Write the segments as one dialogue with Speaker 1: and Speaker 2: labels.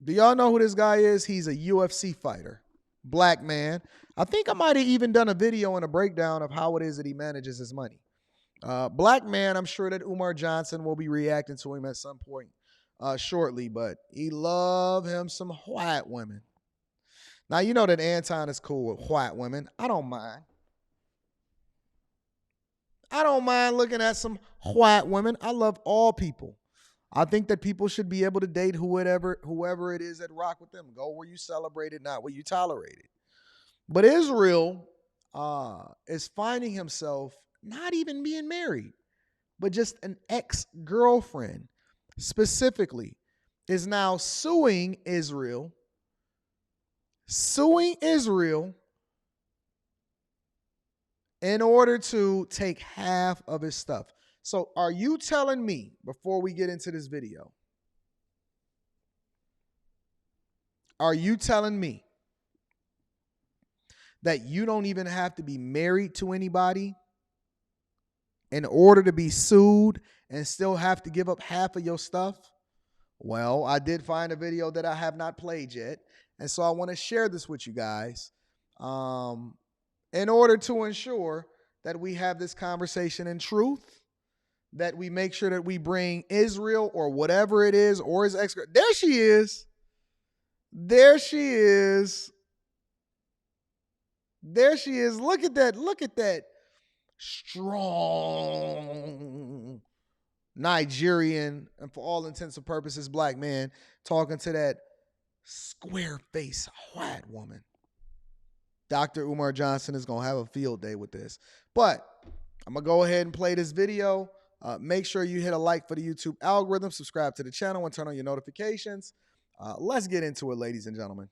Speaker 1: Do y'all know who this guy is? He's a UFC fighter. Black man. I think I might have even done a video and a breakdown of how it is that he manages his money. Black man, I'm sure that Umar Johnson will be reacting to him at some point shortly, but he love him some white women. Now, you know that Anton is cool with white women. I don't mind. I don't mind looking at some white women. I love all people. I think that people should be able to date whoever it is that rock with them. Go where you celebrate it, not where you tolerate it. But Isreal is finding himself not even being married, but just an ex-girlfriend specifically is now suing Isreal in order to take half of his stuff. So are you telling me, before we get into this video, are you telling me that you don't even have to be married to anybody in order to be sued and still have to give up half of your stuff? Well, I did find a video that I have not played yet, and so I want to share this with you guys in order to ensure that we have this conversation in truth, that we make sure that we bring Isreal or whatever it is or his ex. There she is. There she is. There she is. Look at that. Look at that strong Nigerian, and for all intents and purposes, black man talking to that square face white woman. Dr. Umar Johnson is going to have a field day with this. But I'm going to go ahead and play this video. Make sure you hit a like for the YouTube algorithm, subscribe to the channel, and turn on your notifications. Let's get into it, ladies and gentlemen.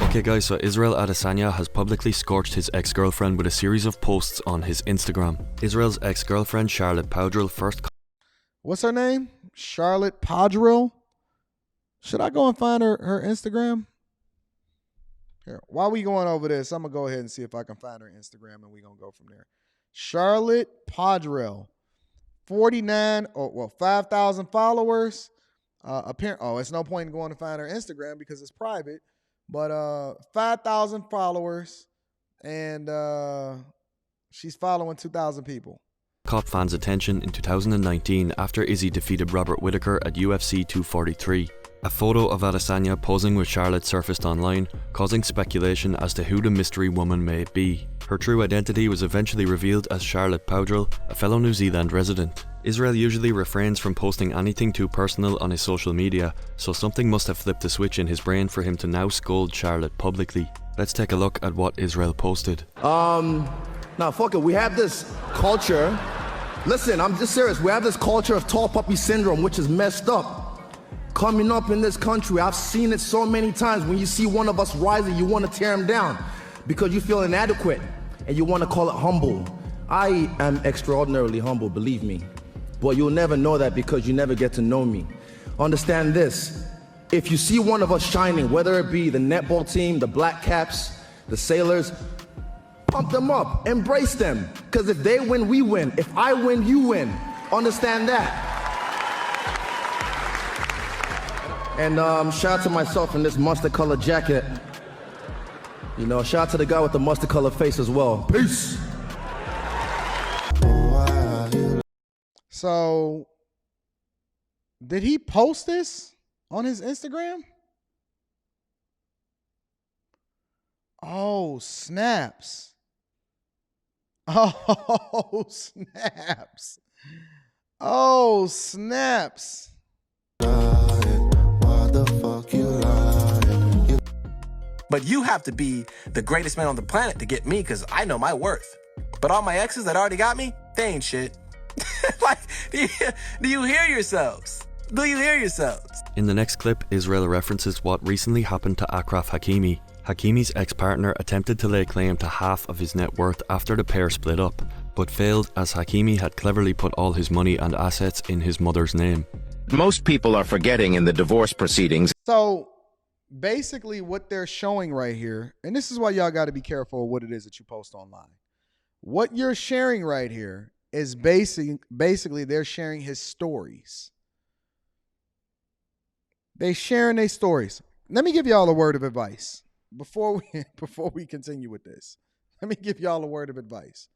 Speaker 2: Okay guys, so Isreal Adesanya has publicly scorched his ex-girlfriend with a series of posts on his Instagram. Isreal's ex-girlfriend Charlotte Powdrill first...
Speaker 1: What's her name? Charlotte Powdrill? Should I go and find her Instagram? Here, while we going over this, I'm going to go ahead and see if I can find her Instagram, and we're going to go from there. Charlotte Powdrill. 5,000 followers. It's no point in going to find her Instagram because it's private. But 5,000 followers, and she's following 2,000 people.
Speaker 2: Caught fans' attention in 2019 after Izzy defeated Robert Whittaker at UFC 243. A photo of Adesanya posing with Charlotte surfaced online, causing speculation as to who the mystery woman may be. Her true identity was eventually revealed as Charlotte Powdrill, a fellow New Zealand resident. Isreal usually refrains from posting anything too personal on his social media, so something must have flipped a switch in his brain for him to now scold Charlotte publicly. Let's take a look at what Isreal posted.
Speaker 3: Now fuck it, we have this culture. Listen, I'm just serious. We have this culture of tall puppy syndrome, which is messed up. Coming up in this country, I've seen it so many times. When you see one of us rising, you want to tear him down because you feel inadequate and you want to call it humble. I am extraordinarily humble, believe me. But you'll never know that because you never get to know me. Understand this. If you see one of us shining, whether it be the netball team, the Black Caps, the Sailors, pump them up, embrace them. Because if they win, we win. If I win, you win. Understand that. And shout out to myself in this mustard colored jacket. You know, shout out to the guy with the mustard colored face as well. Peace.
Speaker 1: So, did he post this on his Instagram? Oh, snaps. Oh, snaps. Oh, snaps.
Speaker 4: But you have to be the greatest man on the planet to get me, because I know my worth. But all my exes that already got me, they ain't shit. Like, do you hear yourselves? Do you hear yourselves?
Speaker 2: In the next clip, Isreal references what recently happened to Achraf Hakimi. Hakimi's ex-partner attempted to lay claim to half of his net worth after the pair split up, but failed as Hakimi had cleverly put all his money and assets in his mother's name.
Speaker 5: Most people are forgetting in the divorce proceedings.
Speaker 1: So basically what they're showing right here, and this is why y'all got to be careful of what it is that you post online. What you're sharing right here is basically they're sharing his stories. They sharing their stories. Let me give y'all a word of advice before we continue with this. Let me give y'all a word of advice.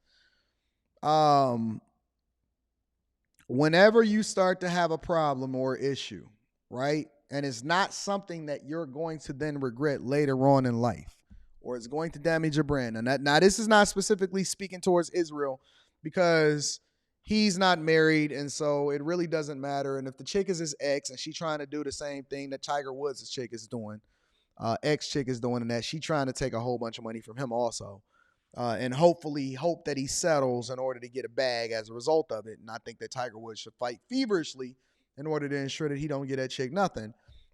Speaker 1: Whenever you start to have a problem or issue, right? And it's not something that you're going to then regret later on in life, or it's going to damage your brand. And now this is not specifically speaking towards Israel, because he's not married, and so it really doesn't matter. And if the chick is his ex and she trying to do the same thing that Tiger Woods' chick is doing, ex-chick is doing, and that she trying to take a whole bunch of money from him also. And hopefully hope that he settles in order to get a bag as a result of it. And I think that Tiger Woods should fight feverishly in order to ensure that he don't get that chick nothing.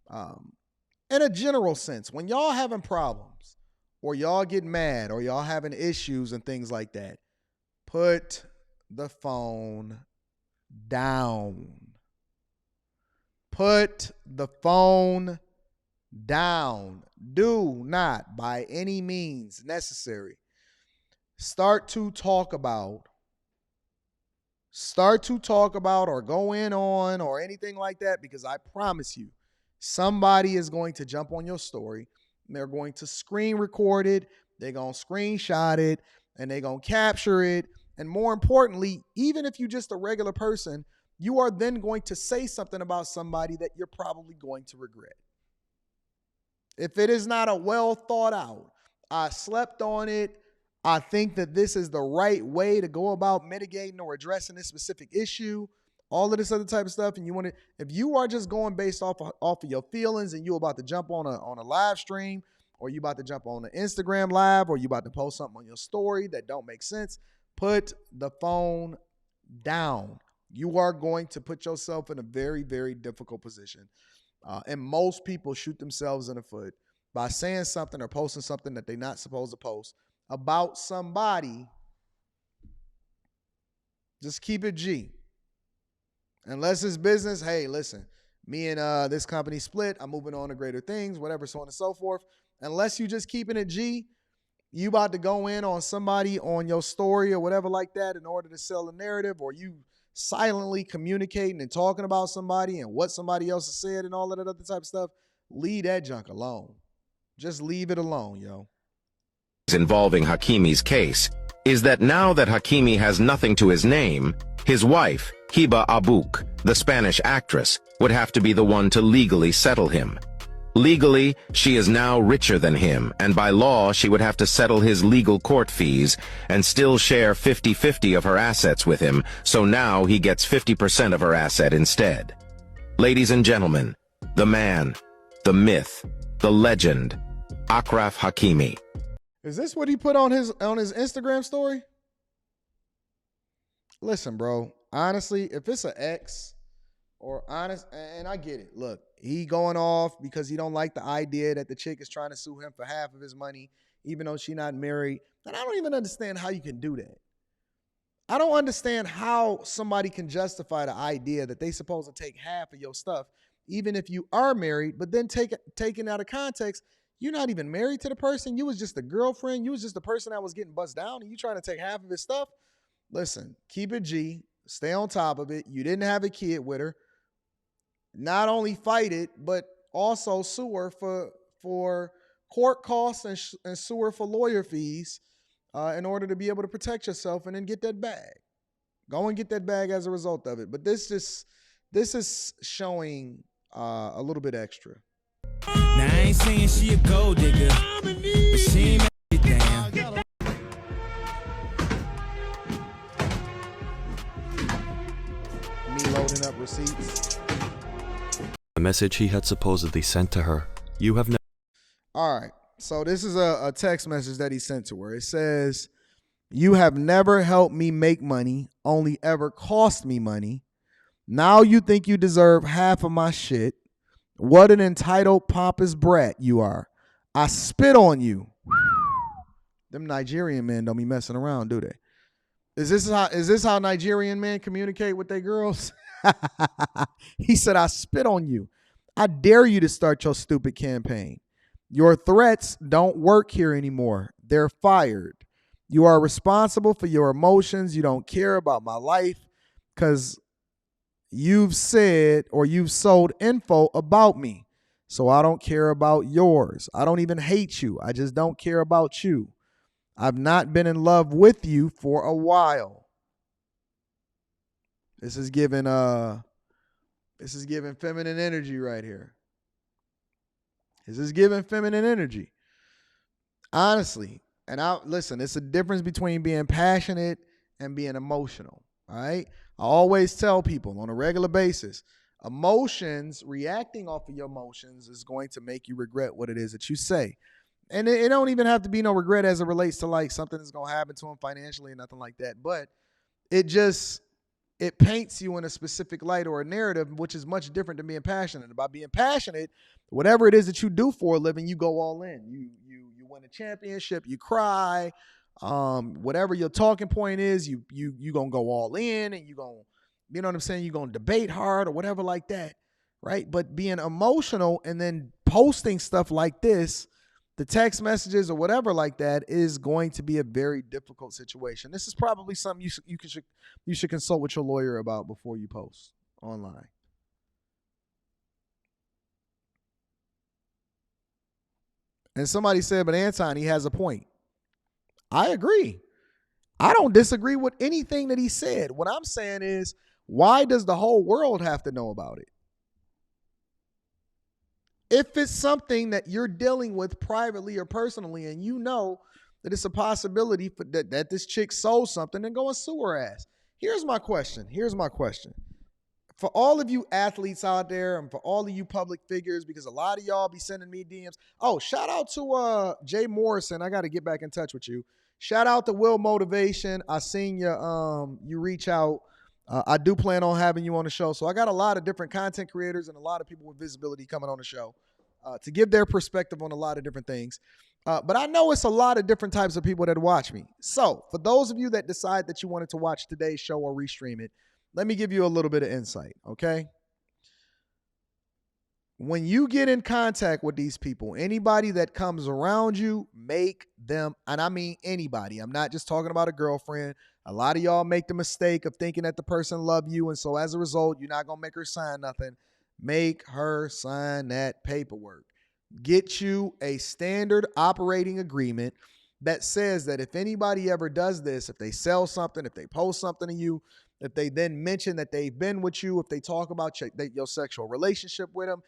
Speaker 1: In a general sense, when y'all having problems or y'all get mad or y'all having issues and things like that, put the phone down. Put the phone down. Do not, by any means necessary, start to talk about or go in on or anything like that, because I promise you, somebody is going to jump on your story. They're going to screen record it. They're going to screenshot it, and they're going to capture it. And more importantly, even if you're just a regular person, you are then going to say something about somebody that you're probably going to regret. If it is not a well thought out, I slept on it, I think that this is the right way to go about mitigating or addressing this specific issue, all of this other type of stuff. And you want to, if you are just going based off of your feelings, and you about to jump on a live stream, or you about to jump on an Instagram live, or you about to post something on your story that don't make sense, put the phone down. You are going to put yourself in a very, very difficult position. And most people shoot themselves in the foot by saying something or posting something that they're not supposed to post about somebody. Just keep it G. Unless it's business, hey, listen, me and this company split, I'm moving on to greater things, whatever, so on and so forth. Unless you just keeping it G, you about to go in on somebody on your story or whatever like that in order to sell a narrative, or you silently communicating and talking about somebody and what somebody else has said and all of that other type of stuff, leave that junk alone. Just leave it alone, yo.
Speaker 5: Involving Hakimi's case is that now that Hakimi has nothing to his name, his wife, Hiba Abouk, the Spanish actress, would have to be the one to legally settle him. Legally, she is now richer than him, and by law, she would have to settle his legal court fees and still share 50-50 of her assets with him, so now he gets 50% of her asset instead. Ladies and gentlemen, the man, the myth, the legend, Achraf Hakimi.
Speaker 1: Is this what he put on his Instagram story? Listen, bro. Honestly, if it's an ex or honest, and I get it. Look, he going off because he don't like the idea that the chick is trying to sue him for half of his money, even though she's not married. And I don't even understand how you can do that. I don't understand how somebody can justify the idea that they supposed to take half of your stuff, even if you are married, but then taken out of context. You're not even married to the person. You was just a girlfriend. You was just the person that was getting bussed down, and you trying to take half of his stuff. Listen, keep it G. Stay on top of it. You didn't have a kid with her. Not only fight it, but also sue her for court costs and sue her for lawyer fees in order to be able to protect yourself and then get that bag. Go and get that bag as a result of it. But this is showing a little bit extra.
Speaker 6: Now I ain't saying she a gold digger, but she ain't it down.
Speaker 1: Me loading up receipts.
Speaker 2: The message he had supposedly sent to her. You have never.
Speaker 1: All right. So this is a text message that he sent to her. It says, "You have never helped me make money, only ever cost me money. Now you think you deserve half of my shit. What an entitled, pompous brat you are. I spit on you." Them Nigerian men don't be messing around, do they? Is this how Nigerian men communicate with their girls? He said, "I spit on you. I dare you to start your stupid campaign. Your threats don't work here anymore. They're fired. You are responsible for your emotions. You don't care about my life because you've said or you've sold info about me. So I don't care about yours. I don't even hate you. I just don't care about you. I've not been in love with you for a while. This is giving feminine energy right here. This is giving feminine energy. Honestly. And listen, it's a difference between being passionate and being emotional. All right. I always tell people on a regular basis, emotions, reacting off of your emotions is going to make you regret what it is that you say. And it don't even have to be no regret as it relates to like something that's going to happen to them financially and nothing like that. But it paints you in a specific light or a narrative, which is much different than being passionate. About being passionate, whatever it is that you do for a living, you go all in. You win a championship, you cry. Whatever your talking point is, you gonna go all in, and you gonna, you know what I'm saying, you gonna debate hard or whatever like that, right? But being emotional and then posting stuff like this, the text messages or whatever like that, is going to be a very difficult situation. This is probably something you should consult with your lawyer about before you post online. And somebody said, but Anton, he has a point. I agree. I don't disagree with anything that he said. What I'm saying is, why does the whole world have to know about it? If it's something that you're dealing with privately or personally, and you know that it's a possibility for that this chick sold something, then go and sue her ass. Here's my question. For all of you athletes out there and for all of you public figures, because a lot of y'all be sending me DMs. Oh, shout out to Jay Morrison. I got to get back in touch with you. Shout out to Will Motivation. I seen you reach out. I do plan on having you on the show. So I got a lot of different content creators and a lot of people with visibility coming on the show to give their perspective on a lot of different things. But I know it's a lot of different types of people that watch me. So for those of you that decide that you wanted to watch today's show or restream it, let me give you a little bit of insight, okay? When you get in contact with these people, anybody that comes around you, make them, and I mean anybody. I'm not just talking about a girlfriend. A lot of y'all make the mistake of thinking that the person love you, and so as a result, you're not going to make her sign nothing. Make her sign that paperwork. Get you a standard operating agreement that says that if anybody ever does this, if they sell something, if they post something to you, if they then mention that they've been with you, if they talk about your sexual relationship with them,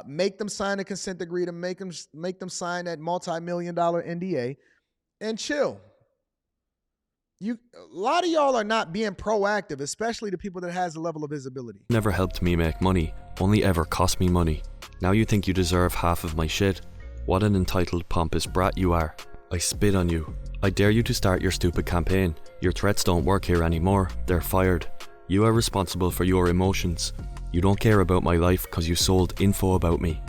Speaker 1: make them sign a consent decree, to make them sign that multi-million-dollar NDA and chill. A lot of y'all are not being proactive, especially the people that has a level of visibility.
Speaker 2: Never helped me make money, only ever cost me money. Now you think you deserve half of my shit? What an entitled, pompous brat you are. I spit on you. I dare you to start your stupid campaign. Your threats don't work here anymore. They're fired. You are responsible for your emotions. You don't care about my life because you sold info about me.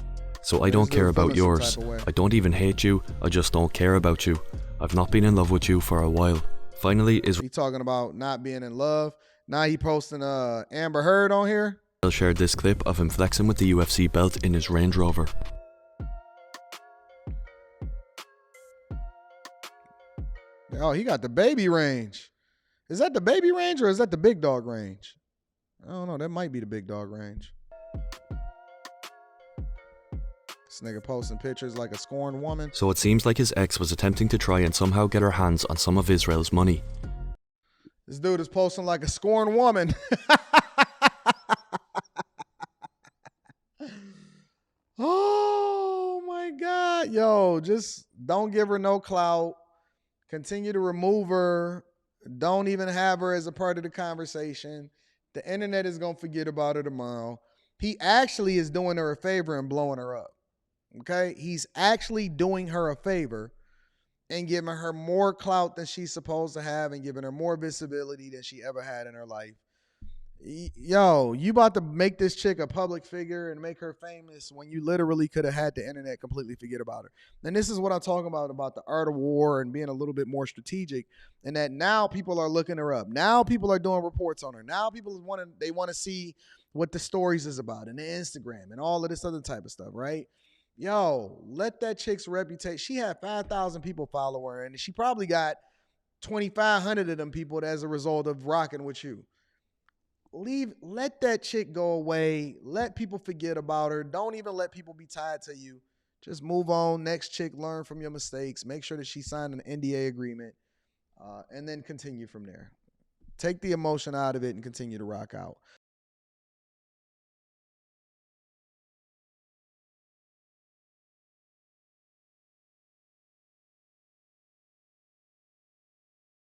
Speaker 2: So I don't care about yours. I don't even hate you. I just don't care about you. I've not been in love with you for a while. Finally,
Speaker 1: he talking about not being in love. Now he posting Amber Heard on here.
Speaker 2: I'll share this clip of him flexing with the UFC belt in his Range Rover.
Speaker 1: Oh, he got the baby range. Is that the baby range or is that the big dog range? I don't know. That might be the big dog range. This nigga posting pictures like a scorned woman.
Speaker 2: So it seems like his ex was attempting to try and somehow get her hands on some of Israel's money.
Speaker 1: This dude is posting like a scorned woman. Oh my God. Yo, just don't give her no clout. Continue to remove her. Don't even have her as a part of the conversation. The internet is going to forget about her tomorrow. He actually is doing her a favor and blowing her up. Okay? He's actually doing her a favor and giving her more clout than she's supposed to have and giving her more visibility than she ever had in her life. Yo, you about to make this chick a public figure and make her famous when you literally could have had the internet completely forget about her. And this is what I'm talking about the art of war and being a little bit more strategic, and that now people are looking her up. Now people are doing reports on her. Now people want to see what the stories is about and the Instagram and all of this other type of stuff, right? Yo, let that chick's reputation. She had 5,000 people follow her, and she probably got 2,500 of them people as a result of rocking with you. let that chick go away. Let people forget about her. Don't even let people be tied to you. Just move on. Next chick, learn from your mistakes. Make sure that she signed an NDA agreement, and then continue from there. Take the emotion out of it and continue to rock out.